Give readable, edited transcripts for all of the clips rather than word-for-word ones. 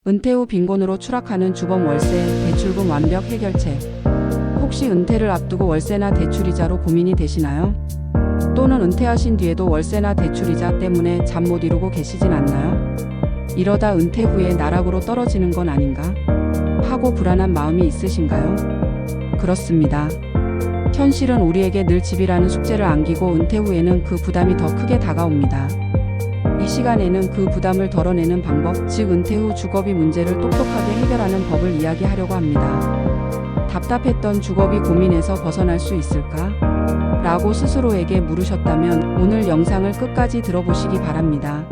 은퇴 후 빈곤으로 추락하는 주범 월세, 대출금 완벽 해결책. 혹시 은퇴를 앞두고 월세나 대출이자로 고민이 되시나요? 또는 은퇴하신 뒤에도 월세나 대출이자 때문에 잠 못 이루고 계시진 않나요? 이러다 은퇴 후에 나락으로 떨어지는 건 아닌가? 하고 불안한 마음이 있으신가요? 그렇습니다. 현실은 우리에게 늘 집이라는 숙제를 안기고 은퇴 후에는 그 부담이 더 크게 다가옵니다. 이 시간에는 그 부담을 덜어내는 방법, 즉 은퇴 후 주거비 문제를 똑똑하게 해결하는 법을 이야기하려고 합니다. 답답했던 주거비 고민에서 벗어날 수 있을까? 라고 스스로에게 물으셨다면 오늘 영상을 끝까지 들어보시기 바랍니다.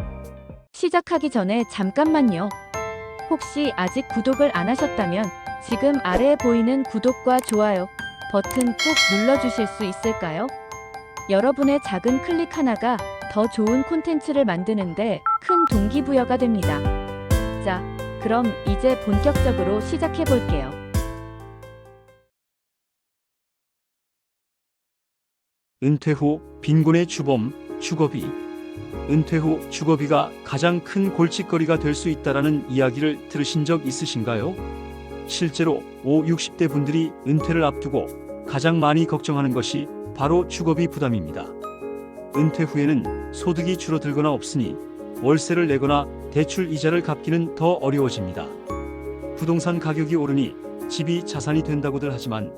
시작하기 전에 잠깐만요. 혹시 아직 구독을 안 하셨다면 지금 아래에 보이는 구독과 좋아요 버튼 꼭 눌러주실 수 있을까요? 여러분의 작은 클릭 하나가 더 좋은 콘텐츠를 만드는데 큰 동기부여가 됩니다. 자, 그럼 이제 본격적으로 시작해 볼게요. 은퇴 후 빈곤의 주범, 주거비. 은퇴 후 주거비가 가장 큰 골칫거리가 될 수 있다라는 이야기를 들으신 적 있으신가요? 실제로 50, 60대 분들이 은퇴를 앞두고 가장 많이 걱정하는 것이 바로 주거비 부담입니다. 은퇴 후에는 소득이 줄어들거나 없으니 월세를 내거나 대출 이자를 갚기는 더 어려워집니다. 부동산 가격이 오르니 집이 자산이 된다고들 하지만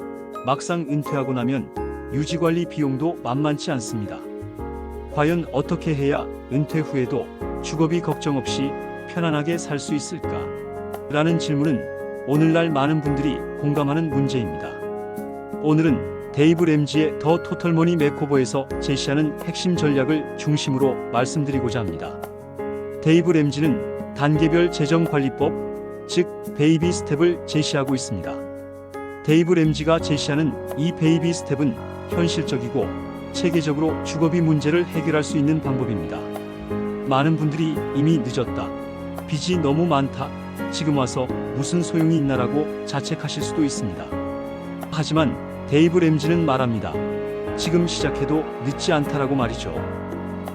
막상 은퇴하고 나면 유지관리 비용도 만만치 않습니다. 과연 어떻게 해야 은퇴 후에도 주거비 걱정 없이 편안하게 살 수 있을까? 라는 질문은 오늘날 많은 분들이 공감하는 문제입니다. 오늘은 데이브 램지의 더 토털머니 메이크오버에서 제시하는 핵심 전략을 중심으로 말씀드리고자 합니다. 데이브 램지는 단계별 재정관리법, 즉 베이비 스텝을 제시하고 있습니다. 데이브 램지가 제시하는 이 베이비 스텝은 현실적이고 체계적으로 주거비 문제를 해결할 수 있는 방법입니다. 많은 분들이 이미 늦었다, 빚이 너무 많다, 지금 와서 무슨 소용이 있나라고 자책하실 수도 있습니다. 하지만 데이브 램지는 말합니다. 지금 시작해도 늦지 않다라고 말이죠.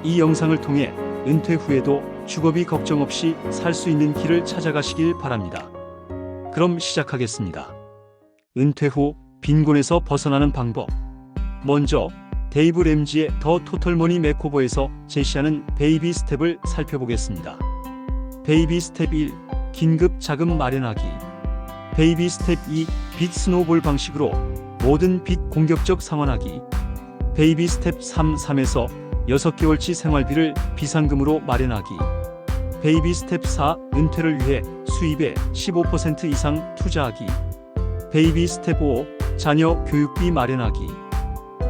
이 영상을 통해 은퇴 후에도 주거비 걱정 없이 살 수 있는 길을 찾아가시길 바랍니다. 그럼 시작하겠습니다. 은퇴 후 빈곤에서 벗어나는 방법. 먼저 데이브 램지의 더 토털머니 메이크오버에서 제시하는 베이비 스텝을 살펴보겠습니다. 베이비 스텝 1. 긴급 자금 마련하기. 베이비 스텝 2. 빚 스노우볼 방식으로 모든 빚 공격적 상환하기. 베이비 스텝 3에서 6개월치 생활비를 비상금으로 마련하기. 베이비 스텝 4. 은퇴를 위해 수입의 15% 이상 투자하기. 베이비 스텝 5. 자녀 교육비 마련하기.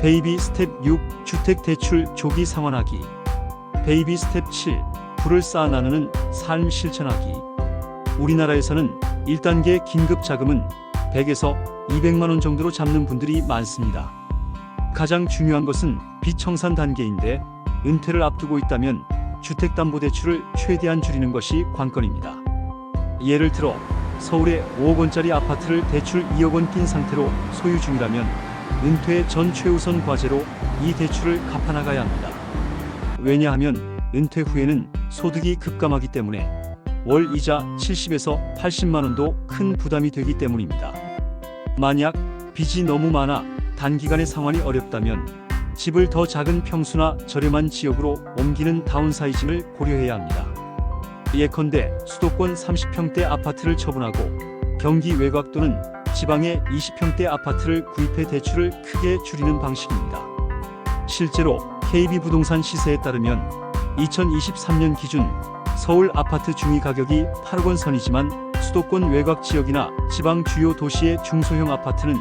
베이비 스텝 6. 주택대출 조기 상환하기. 베이비 스텝 7. 부를 쌓아 나누는 삶 실천하기. 우리나라에서는 1단계 긴급자금은 100에서 200만원 정도로 잡는 분들이 많습니다. 가장 중요한 것은 빚 청산 단계인데 은퇴를 앞두고 있다면 주택담보대출을 최대한 줄이는 것이 관건입니다. 예를 들어 서울에 5억원짜리 아파트를 대출 2억원 낀 상태로 소유 중이라면 은퇴 전 최우선 과제로 이 대출을 갚아나가야 합니다. 왜냐하면 은퇴 후에는 소득이 급감하기 때문에 월 이자 70에서 80만원도 큰 부담이 되기 때문입니다. 만약 빚이 너무 많아 단기간에 상환이 어렵다면 집을 더 작은 평수나 저렴한 지역으로 옮기는 다운사이징을 고려해야 합니다. 예컨대 수도권 30평대 아파트를 처분하고 경기 외곽 또는 지방의 20평대 아파트를 구입해 대출을 크게 줄이는 방식입니다. 실제로 KB부동산 시세에 따르면 2023년 기준 서울 아파트 중위 가격이 8억원 선이지만 수도권 외곽 지역이나 지방 주요 도시의 중소형 아파트는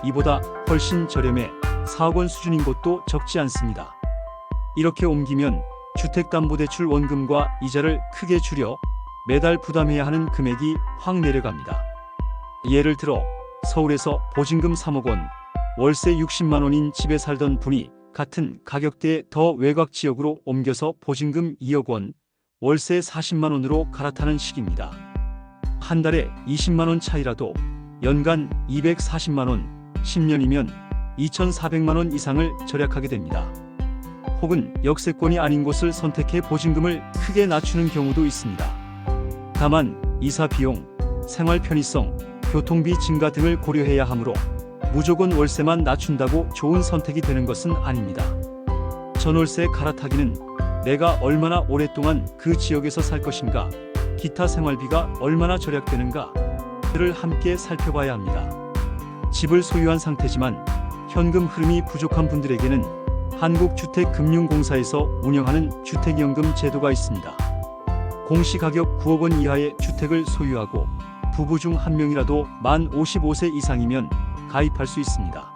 이보다 훨씬 저렴해 4억원 수준인 곳도 적지 않습니다. 이렇게 옮기면 주택담보대출 원금과 이자를 크게 줄여 매달 부담해야 하는 금액이 확 내려갑니다. 예를 들어 서울에서 보증금 3억원, 월세 60만원인 집에 살던 분이 같은 가격대의 더 외곽 지역으로 옮겨서 보증금 2억원, 월세 40만원으로 갈아타는 식입니다. 한 달에 20만원 차이라도 연간 240만원, 10년이면 2,400만원 이상을 절약하게 됩니다. 혹은 역세권이 아닌 곳을 선택해 보증금을 크게 낮추는 경우도 있습니다. 다만 이사 비용, 생활 편의성, 교통비 증가 등을 고려해야 하므로 무조건 월세만 낮춘다고 좋은 선택이 되는 것은 아닙니다. 전월세 갈아타기는 내가 얼마나 오랫동안 그 지역에서 살 것인가, 기타 생활비가 얼마나 절약되는가를 함께 살펴봐야 합니다. 집을 소유한 상태지만 현금 흐름이 부족한 분들에게는 한국주택금융공사에서 운영하는 주택연금 제도가 있습니다. 공시가격 9억 원 이하의 주택을 소유하고 부부 중 한 명이라도 만 55세 이상이면 가입할 수 있습니다.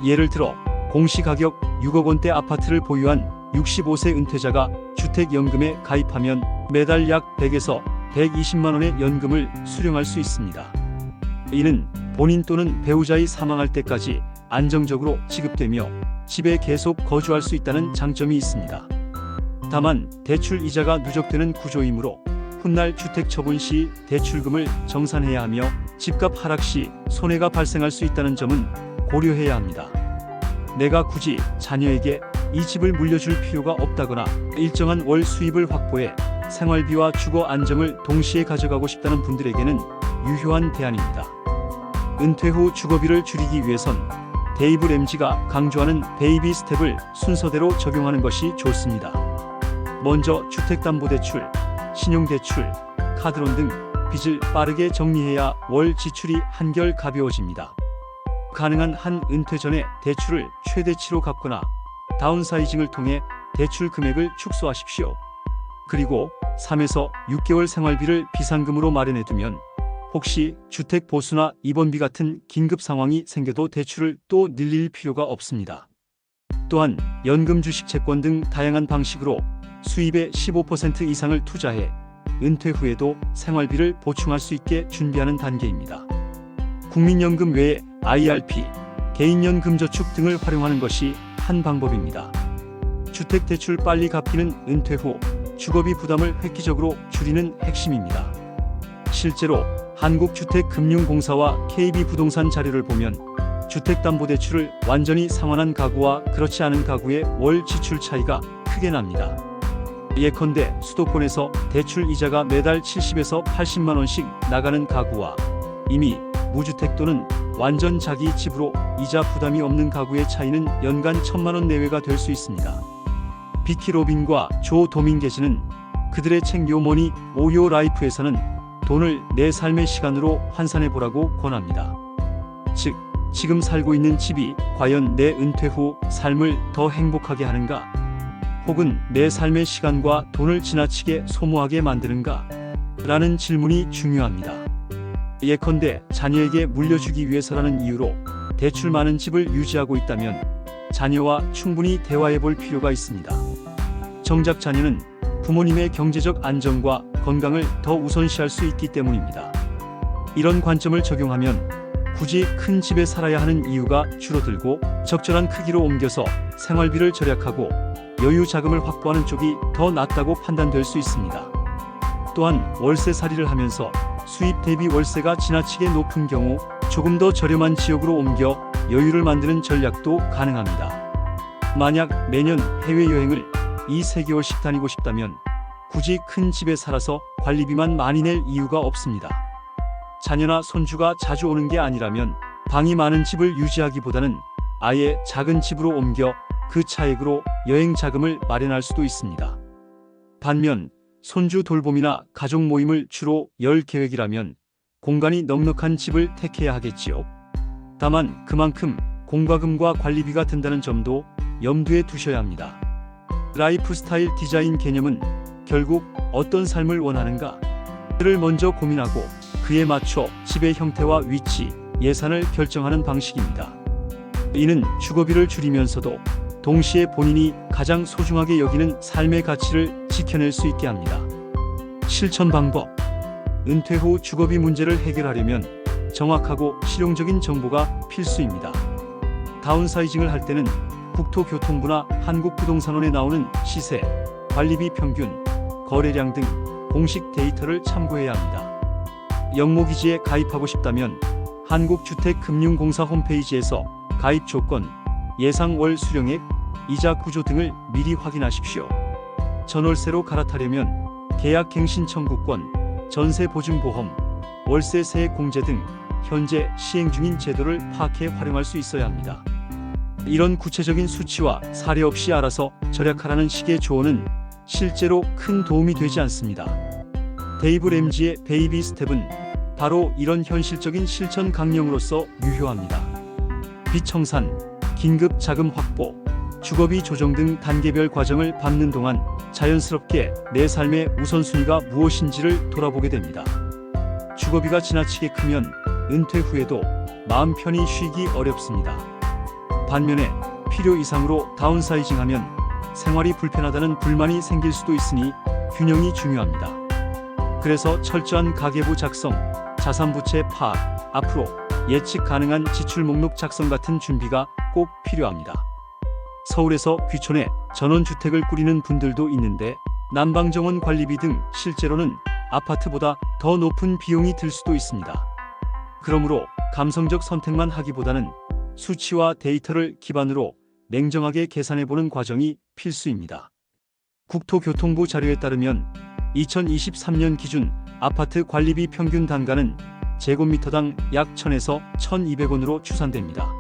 예를 들어 공시가격 6억 원대 아파트를 보유한 65세 은퇴자가 주택연금에 가입하면 매달 약 100에서 120만 원의 연금을 수령할 수 있습니다. 이는 본인 또는 배우자의 사망할 때까지 안정적으로 지급되며 집에 계속 거주할 수 있다는 장점이 있습니다. 다만 대출 이자가 누적되는 구조이므로 훗날 주택 처분 시 대출금을 정산해야 하며 집값 하락 시 손해가 발생할 수 있다는 점은 고려해야 합니다. 내가 굳이 자녀에게 이 집을 물려줄 필요가 없다거나 일정한 월 수입을 확보해 생활비와 주거 안정을 동시에 가져가고 싶다는 분들에게는 유효한 대안입니다. 은퇴 후 주거비를 줄이기 위해선 데이브 램지가 강조하는 베이비 스텝을 순서대로 적용하는 것이 좋습니다. 먼저 주택담보대출, 신용대출, 카드론 등 빚을 빠르게 정리해야 월 지출이 한결 가벼워집니다. 가능한 한 은퇴 전에 대출을 최대치로 갚거나 다운사이징을 통해 대출 금액을 축소하십시오. 그리고 3에서 6개월 생활비를 비상금으로 마련해두면 혹시 주택 보수나 입원비 같은 긴급 상황이 생겨도 대출을 또 늘릴 필요가 없습니다. 또한 연금, 주식, 채권 등 다양한 방식으로 수입의 15% 이상을 투자해 은퇴 후에도 생활비를 보충할 수 있게 준비하는 단계입니다. 국민연금 외에 IRP, 개인연금저축 등을 활용하는 것이 한 방법입니다. 주택대출 빨리 갚기는 은퇴 후 주거비 부담을 획기적으로 줄이는 핵심입니다. 실제로 한국주택금융공사와 KB부동산 자료를 보면 주택담보대출을 완전히 상환한 가구와 그렇지 않은 가구의 월 지출 차이가 크게 납니다. 예컨대 수도권에서 대출 이자가 매달 70에서 80만 원씩 나가는 가구와 이미 무주택 또는 완전 자기 집으로 이자 부담이 없는 가구의 차이는 연간 1,000만 원 내외가 될 수 있습니다. 비키 로빈과 조 도밍게즈는 그들의 책 요머니 오요 라이프에서는 돈을 내 삶의 시간으로 환산해보라고 권합니다. 즉, 지금 살고 있는 집이 과연 내 은퇴 후 삶을 더 행복하게 하는가? 혹은 내 삶의 시간과 돈을 지나치게 소모하게 만드는가? 라는 질문이 중요합니다. 예컨대 자녀에게 물려주기 위해서라는 이유로 대출 많은 집을 유지하고 있다면 자녀와 충분히 대화해 볼 필요가 있습니다. 정작 자녀는 부모님의 경제적 안정과 건강을 더 우선시할 수 있기 때문입니다. 이런 관점을 적용하면 굳이 큰 집에 살아야 하는 이유가 줄어들고 적절한 크기로 옮겨서 생활비를 절약하고 여유 자금을 확보하는 쪽이 더 낫다고 판단될 수 있습니다. 또한 월세살이를 하면서 수입 대비 월세가 지나치게 높은 경우 조금 더 저렴한 지역으로 옮겨 여유를 만드는 전략도 가능합니다. 만약 매년 해외여행을 2~3개월씩 다니고 싶다면 굳이 큰 집에 살아서 관리비만 많이 낼 이유가 없습니다. 자녀나 손주가 자주 오는 게 아니라면 방이 많은 집을 유지하기보다는 아예 작은 집으로 옮겨 그 차액으로 여행 자금을 마련할 수도 있습니다. 반면 손주 돌봄이나 가족 모임을 주로 열 계획이라면 공간이 넉넉한 집을 택해야 하겠지요. 다만 그만큼 공과금과 관리비가 든다는 점도 염두에 두셔야 합니다. 라이프 스타일 디자인 개념은 결국 어떤 삶을 원하는가를 먼저 고민하고 그에 맞춰 집의 형태와 위치, 예산을 결정하는 방식입니다. 이는 주거비를 줄이면서도 동시에 본인이 가장 소중하게 여기는 삶의 가치를 지켜낼 수 있게 합니다. 실천 방법. 은퇴 후 주거비 문제를 해결하려면 정확하고 실용적인 정보가 필수입니다. 다운사이징을 할 때는 국토교통부나 한국부동산원에 나오는 시세, 관리비 평균, 거래량 등 공식 데이터를 참고해야 합니다. 영모기지에 가입하고 싶다면 한국주택금융공사 홈페이지에서 가입 조건, 예상 월 수령액, 이자 구조 등을 미리 확인하십시오. 전월세로 갈아타려면 계약갱신 청구권, 전세보증보험, 월세세 공제 등 현재 시행 중인 제도를 파악해 활용할 수 있어야 합니다. 이런 구체적인 수치와 사례 없이 알아서 절약하라는 식의 조언은 실제로 큰 도움이 되지 않습니다. 데이브 램지의 베이비 스텝은 바로 이런 현실적인 실천 강령으로서 유효합니다. 빚 청산, 긴급 자금 확보, 주거비 조정 등 단계별 과정을 밟는 동안 자연스럽게 내 삶의 우선순위가 무엇인지를 돌아보게 됩니다. 주거비가 지나치게 크면 은퇴 후에도 마음 편히 쉬기 어렵습니다. 반면에 필요 이상으로 다운사이징하면 생활이 불편하다는 불만이 생길 수도 있으니 균형이 중요합니다. 그래서 철저한 가계부 작성, 자산부채 파악, 앞으로 예측 가능한 지출 목록 작성 같은 준비가 꼭 필요합니다. 서울에서 귀촌에 전원주택을 꾸리는 분들도 있는데 난방정원 관리비 등 실제로는 아파트보다 더 높은 비용이 들 수도 있습니다. 그러므로 감성적 선택만 하기보다는 수치와 데이터를 기반으로 냉정하게 계산해보는 과정이 필수입니다. 국토교통부 자료에 따르면 2023년 기준 아파트 관리비 평균 단가는 제곱미터당 약 1000에서 1200원으로 추산됩니다.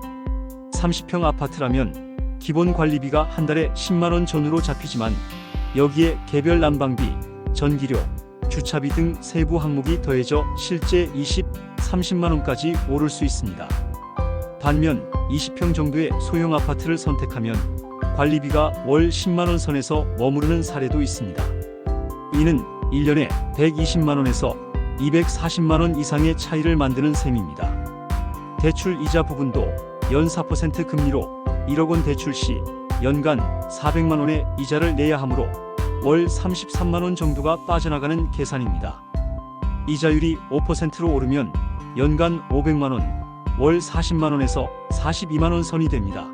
30평 아파트라면 기본 관리비가 한 달에 10만원 전후로 잡히지만 여기에 개별 난방비, 전기료, 주차비 등 세부 항목이 더해져 실제 30만원까지 오를 수 있습니다. 반면 20평 정도의 소형 아파트를 선택하면 관리비가 월 10만원 선에서 머무르는 사례도 있습니다. 이는 1년에 120만원에서 240만원 이상의 차이를 만드는 셈입니다. 대출 이자 부분도 연 4% 금리로 1억원 대출 시 연간 400만원의 이자를 내야 하므로 월 33만원 정도가 빠져나가는 계산입니다. 이자율이 5%로 오르면 연간 500만원, 월 40만원에서 42만원 선이 됩니다.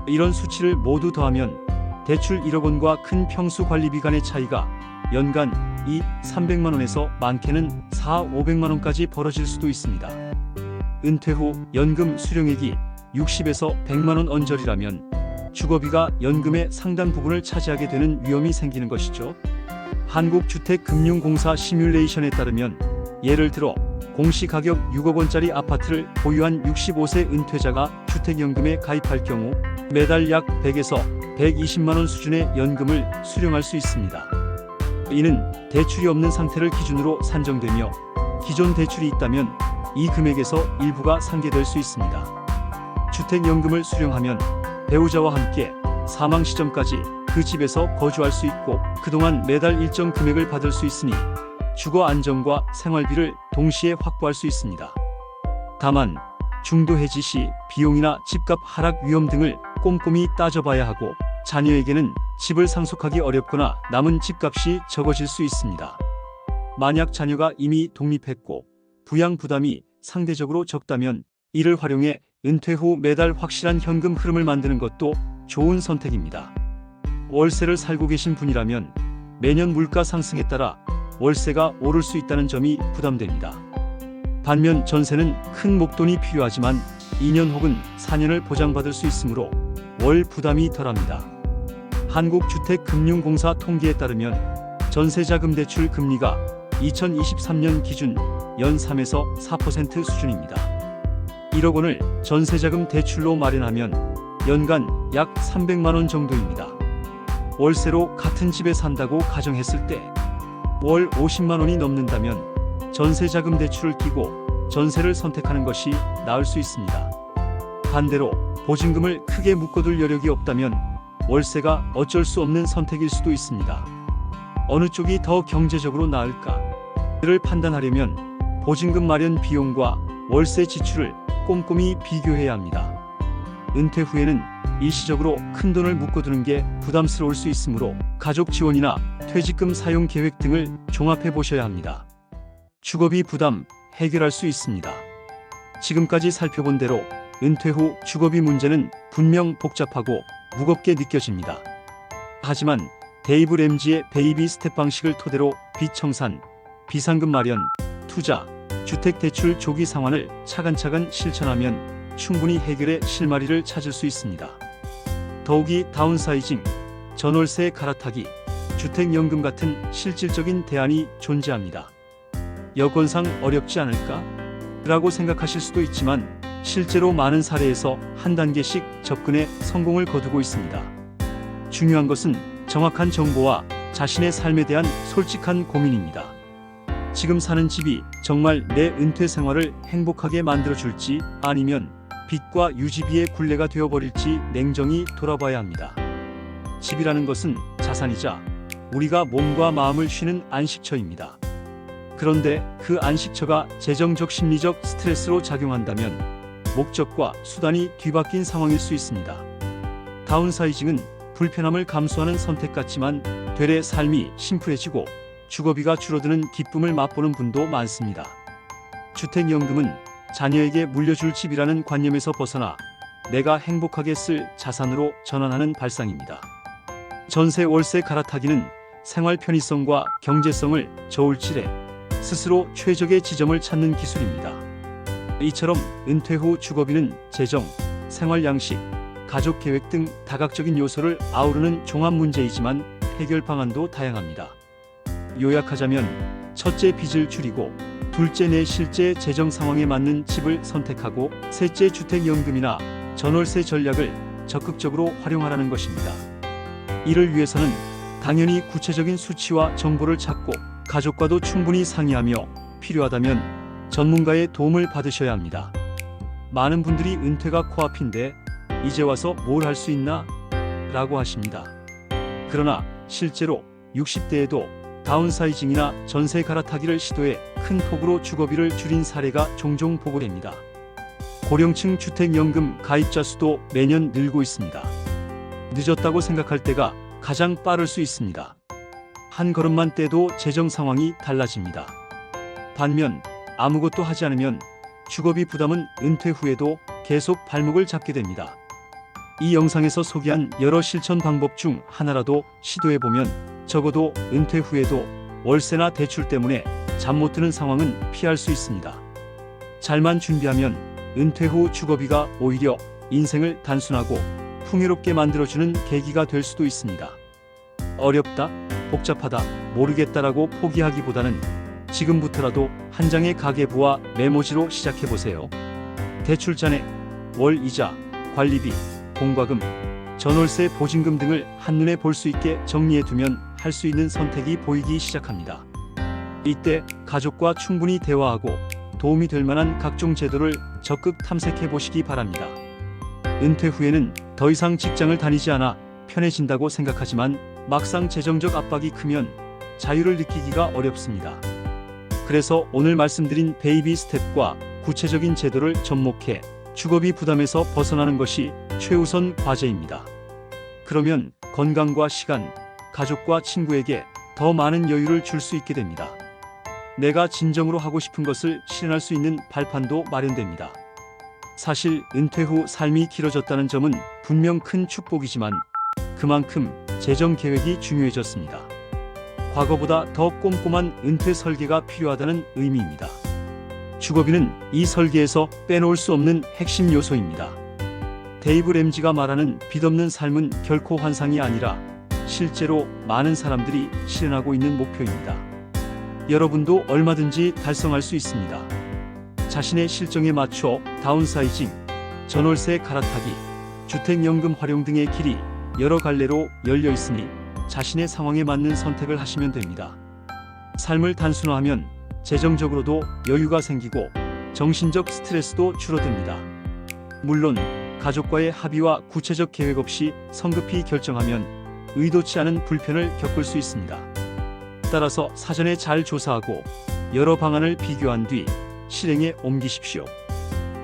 이런 수치를 모두 더하면 대출 1억원과 큰 평수 관리비 간의 차이가 연간 300만원에서 많게는 500만원까지 벌어질 수도 있습니다. 은퇴 후 연금 수령액이 60에서 100만원 언저리라면 주거비가 연금의 상당 부분을 차지하게 되는 위험이 생기는 것이죠. 한국주택금융공사 시뮬레이션에 따르면 예를 들어 공시가격 6억원짜리 아파트를 보유한 65세 은퇴자가 주택연금에 가입할 경우 매달 약 100에서 120만원 수준의 연금을 수령할 수 있습니다. 이는 대출이 없는 상태를 기준으로 산정되며 기존 대출이 있다면 이 금액에서 일부가 상계될 수 있습니다. 주택연금을 수령하면 배우자와 함께 사망 시점까지 그 집에서 거주할 수 있고 그동안 매달 일정 금액을 받을 수 있으니 주거 안정과 생활비를 동시에 확보할 수 있습니다. 다만 중도 해지 시 비용이나 집값 하락 위험 등을 꼼꼼히 따져봐야 하고 자녀에게는 집을 상속하기 어렵거나 남은 집값이 적어질 수 있습니다. 만약 자녀가 이미 독립했고 부양 부담이 상대적으로 적다면 이를 활용해 은퇴 후 매달 확실한 현금 흐름을 만드는 것도 좋은 선택입니다. 월세를 살고 계신 분이라면 매년 물가 상승에 따라 월세가 오를 수 있다는 점이 부담됩니다. 반면 전세는 큰 목돈이 필요하지만 2년 혹은 4년을 보장받을 수 있으므로 월 부담이 덜합니다. 한국주택금융공사 통계에 따르면 전세자금 대출 금리가 2023년 기준 연 3에서 4% 수준입니다. 1억 원을 전세자금 대출로 마련하면 연간 약 300만원 정도입니다. 월세로 같은 집에 산다고 가정했을 때 월 50만원이 넘는다면 전세자금 대출을 끼고 전세를 선택하는 것이 나을 수 있습니다. 반대로 보증금을 크게 묶어둘 여력이 없다면 월세가 어쩔 수 없는 선택일 수도 있습니다. 어느 쪽이 더 경제적으로 나을까를 판단하려면 보증금 마련 비용과 월세 지출을 꼼꼼히 비교해야 합니다. 은퇴 후에는 일시적으로 큰 돈을 묶어두는 게 부담스러울 수 있으므로 가족 지원이나 퇴직금 사용 계획 등을 종합해 보셔야 합니다. 주거비 부담 해결할 수 있습니다. 지금까지 살펴본 대로 은퇴 후 주거비 문제는 분명 복잡하고 무겁게 느껴집니다. 하지만 데이브 램지의 베이비 스텝 방식을 토대로 빚 청산, 비상금 마련, 투자, 주택대출 조기 상환을 차근차근 실천하면 충분히 해결의 실마리를 찾을 수 있습니다. 더욱이 다운사이징, 전월세 갈아타기, 주택연금 같은 실질적인 대안이 존재합니다. 여건상 어렵지 않을까? 라고 생각하실 수도 있지만 실제로 많은 사례에서 한 단계씩 접근해 성공을 거두고 있습니다. 중요한 것은 정확한 정보와 자신의 삶에 대한 솔직한 고민입니다. 지금 사는 집이 정말 내 은퇴 생활을 행복하게 만들어줄지 아니면 빚과 유지비의 굴레가 되어버릴지 냉정히 돌아봐야 합니다. 집이라는 것은 자산이자 우리가 몸과 마음을 쉬는 안식처입니다. 그런데 그 안식처가 재정적 심리적 스트레스로 작용한다면 목적과 수단이 뒤바뀐 상황일 수 있습니다. 다운사이징은 불편함을 감수하는 선택 같지만 되레 삶이 심플해지고 주거비가 줄어드는 기쁨을 맛보는 분도 많습니다. 주택연금은 자녀에게 물려줄 집이라는 관념에서 벗어나 내가 행복하게 쓸 자산으로 전환하는 발상입니다. 전세 월세 갈아타기는 생활 편의성과 경제성을 저울질해 스스로 최적의 지점을 찾는 기술입니다. 이처럼 은퇴 후 주거비는 재정, 생활 양식, 가족 계획 등 다각적인 요소를 아우르는 종합 문제이지만 해결 방안도 다양합니다. 요약하자면 첫째 빚을 줄이고 둘째 내 실제 재정 상황에 맞는 집을 선택하고 셋째 주택연금이나 전월세 전략을 적극적으로 활용하라는 것입니다. 이를 위해서는 당연히 구체적인 수치와 정보를 찾고 가족과도 충분히 상의하며 필요하다면 전문가의 도움을 받으셔야 합니다. 많은 분들이 은퇴가 코앞인데 이제 와서 뭘 할 수 있나? 라고 하십니다. 그러나 실제로 60대에도 다운사이징이나 전세 갈아타기를 시도해 큰 폭으로 주거비를 줄인 사례가 종종 보고됩니다. 고령층 주택연금 가입자 수도 매년 늘고 있습니다. 늦었다고 생각할 때가 가장 빠를 수 있습니다. 한 걸음만 떼도 재정 상황이 달라집니다. 반면 아무것도 하지 않으면 주거비 부담은 은퇴 후에도 계속 발목을 잡게 됩니다. 이 영상에서 소개한 여러 실천 방법 중 하나라도 시도해보면 적어도 은퇴 후에도 월세나 대출 때문에 잠 못 드는 상황은 피할 수 있습니다. 잘만 준비하면 은퇴 후 주거비가 오히려 인생을 단순하고 풍요롭게 만들어주는 계기가 될 수도 있습니다. 어렵다, 복잡하다, 모르겠다라고 포기하기보다는 지금부터라도 한 장의 가계부와 메모지로 시작해보세요. 대출 잔액, 월 이자, 관리비, 공과금, 전월세 보증금 등을 한눈에 볼 수 있게 정리해두면 할 수 있는 선택이 보이기 시작합니다. 이때 가족과 충분히 대화하고 도움이 될 만한 각종 제도를 적극 탐색해 보시기 바랍니다. 은퇴 후에는 더 이상 직장을 다니지 않아 편해진다고 생각하지만 막상 재정적 압박이 크면 자유를 느끼기가 어렵습니다. 그래서 오늘 말씀드린 베이비 스텝과 구체적인 제도를 접목해 주거비 부담에서 벗어나는 것이 최우선 과제입니다. 그러면 건강과 시간, 가족과 친구에게 더 많은 여유를 줄 수 있게 됩니다. 내가 진정으로 하고 싶은 것을 실현할 수 있는 발판도 마련됩니다. 사실 은퇴 후 삶이 길어졌다는 점은 분명 큰 축복이지만 그만큼 재정 계획이 중요해졌습니다. 과거보다 더 꼼꼼한 은퇴 설계가 필요하다는 의미입니다. 주거비는 이 설계에서 빼놓을 수 없는 핵심 요소입니다. 데이브 램지가 말하는 빚 없는 삶은 결코 환상이 아니라 실제로 많은 사람들이 실현하고 있는 목표입니다. 여러분도 얼마든지 달성할 수 있습니다. 자신의 실정에 맞춰 다운사이징, 전월세 갈아타기, 주택연금 활용 등의 길이 여러 갈래로 열려 있으니 자신의 상황에 맞는 선택을 하시면 됩니다. 삶을 단순화하면 재정적으로도 여유가 생기고 정신적 스트레스도 줄어듭니다. 물론 가족과의 합의와 구체적 계획 없이 성급히 결정하면 의도치 않은 불편을 겪을 수 있습니다. 따라서 사전에 잘 조사하고 여러 방안을 비교한 뒤 실행에 옮기십시오.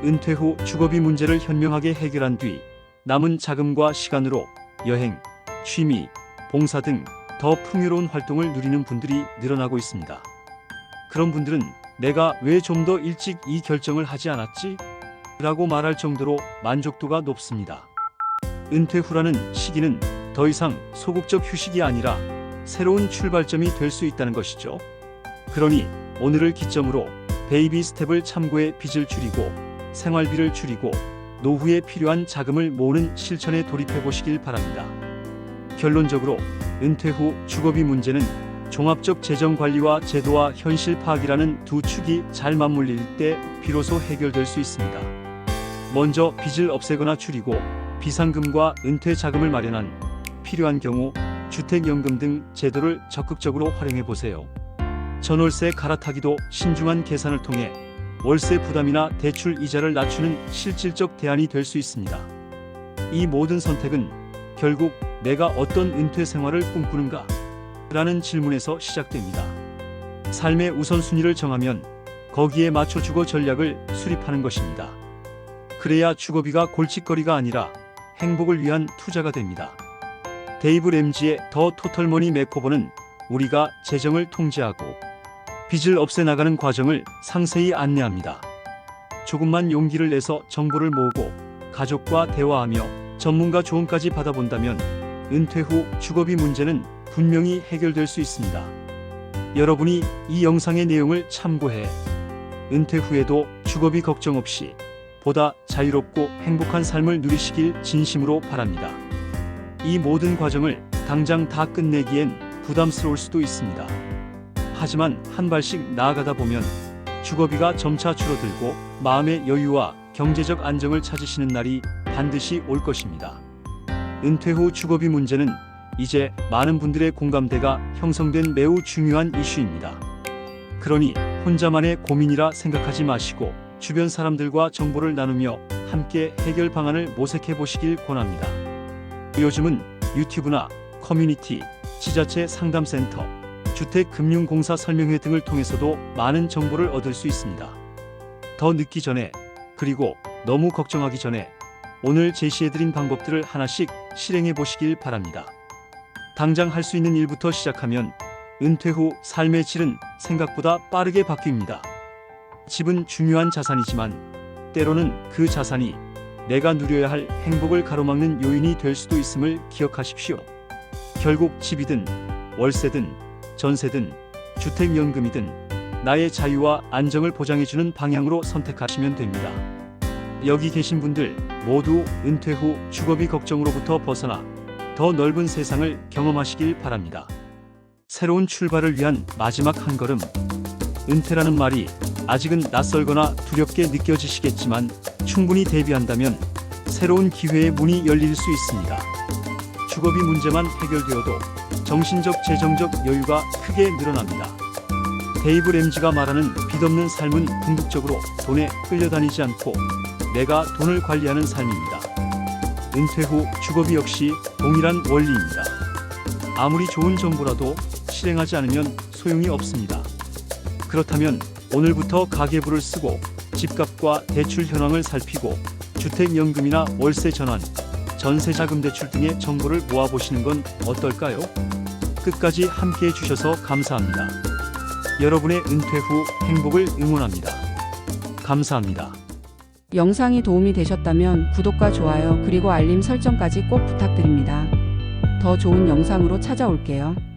은퇴 후 주거비 문제를 현명하게 해결한 뒤 남은 자금과 시간으로 여행, 취미, 봉사 등 더 풍요로운 활동을 누리는 분들이 늘어나고 있습니다. 그런 분들은 내가 왜 좀 더 일찍 이 결정을 하지 않았지? 라고 말할 정도로 만족도가 높습니다. 은퇴 후라는 시기는 더 이상 소극적 휴식이 아니라 새로운 출발점이 될 수 있다는 것이죠. 그러니 오늘을 기점으로 베이비 스텝을 참고해 빚을 줄이고 생활비를 줄이고 노후에 필요한 자금을 모으는 실천에 돌입해 보시길 바랍니다. 결론적으로 은퇴 후 주거비 문제는 종합적 재정 관리와 제도와 현실 파악이라는 두 축이 잘 맞물릴 때 비로소 해결될 수 있습니다. 먼저 빚을 없애거나 줄이고 비상금과 은퇴 자금을 마련한 필요한 경우 주택연금 등 제도를 적극적으로 활용해 보세요. 전월세 갈아타기도 신중한 계산을 통해 월세 부담이나 대출 이자를 낮추는 실질적 대안이 될 수 있습니다. 이 모든 선택은 결국 내가 어떤 은퇴 생활을 꿈꾸는가? 라는 질문에서 시작됩니다. 삶의 우선순위를 정하면 거기에 맞춰 주거 전략을 수립하는 것입니다. 그래야 주거비가 골칫거리가 아니라 행복을 위한 투자가 됩니다. 데이브 램지의 더 토털머니 메이크오버는 우리가 재정을 통제하고 빚을 없애나가는 과정을 상세히 안내합니다. 조금만 용기를 내서 정보를 모으고 가족과 대화하며 전문가 조언까지 받아본다면 은퇴 후 주거비 문제는 분명히 해결될 수 있습니다. 여러분이 이 영상의 내용을 참고해 은퇴 후에도 주거비 걱정 없이 보다 자유롭고 행복한 삶을 누리시길 진심으로 바랍니다. 이 모든 과정을 당장 다 끝내기엔 부담스러울 수도 있습니다. 하지만 한 발씩 나아가다 보면 주거비가 점차 줄어들고 마음의 여유와 경제적 안정을 찾으시는 날이 반드시 올 것입니다. 은퇴 후 주거비 문제는 이제 많은 분들의 공감대가 형성된 매우 중요한 이슈입니다. 그러니 혼자만의 고민이라 생각하지 마시고 주변 사람들과 정보를 나누며 함께 해결 방안을 모색해 보시길 권합니다. 요즘은 유튜브나 커뮤니티, 지자체 상담센터, 주택금융공사 설명회 등을 통해서도 많은 정보를 얻을 수 있습니다. 더 늦기 전에, 그리고 너무 걱정하기 전에 오늘 제시해드린 방법들을 하나씩 실행해 보시길 바랍니다. 당장 할 수 있는 일부터 시작하면 은퇴 후 삶의 질은 생각보다 빠르게 바뀝니다. 집은 중요한 자산이지만 때로는 그 자산이 내가 누려야 할 행복을 가로막는 요인이 될 수도 있음을 기억하십시오. 결국 집이든 월세든 전세든 주택연금이든 나의 자유와 안정을 보장해주는 방향으로 선택하시면 됩니다. 여기 계신 분들 모두 은퇴 후 주거비 걱정으로부터 벗어나 더 넓은 세상을 경험하시길 바랍니다. 새로운 출발을 위한 마지막 한 걸음. 은퇴라는 말이 아직은 낯설거나 두렵게 느껴지시겠지만 충분히 대비한다면 새로운 기회의 문이 열릴 수 있습니다. 주거비 문제만 해결되어도 정신적 재정적 여유가 크게 늘어납니다. 데이브 램지가 말하는 빚없는 삶은 궁극적으로 돈에 끌려다니지 않고 내가 돈을 관리하는 삶입니다. 은퇴 후 주거비 역시 동일한 원리입니다. 아무리 좋은 정보라도 실행하지 않으면 소용이 없습니다. 그렇다면 오늘부터 가계부를 쓰고 집값과 대출 현황을 살피고 주택연금이나 월세 전환, 전세자금 대출 등의 정보를 모아보시는 건 어떨까요? 끝까지 함께해 주셔서 감사합니다. 여러분의 은퇴 후 행복을 응원합니다. 감사합니다. 영상이 도움이 되셨다면 구독과 좋아요 그리고 알림 설정까지 꼭 부탁드립니다. 더 좋은 영상으로 찾아올게요.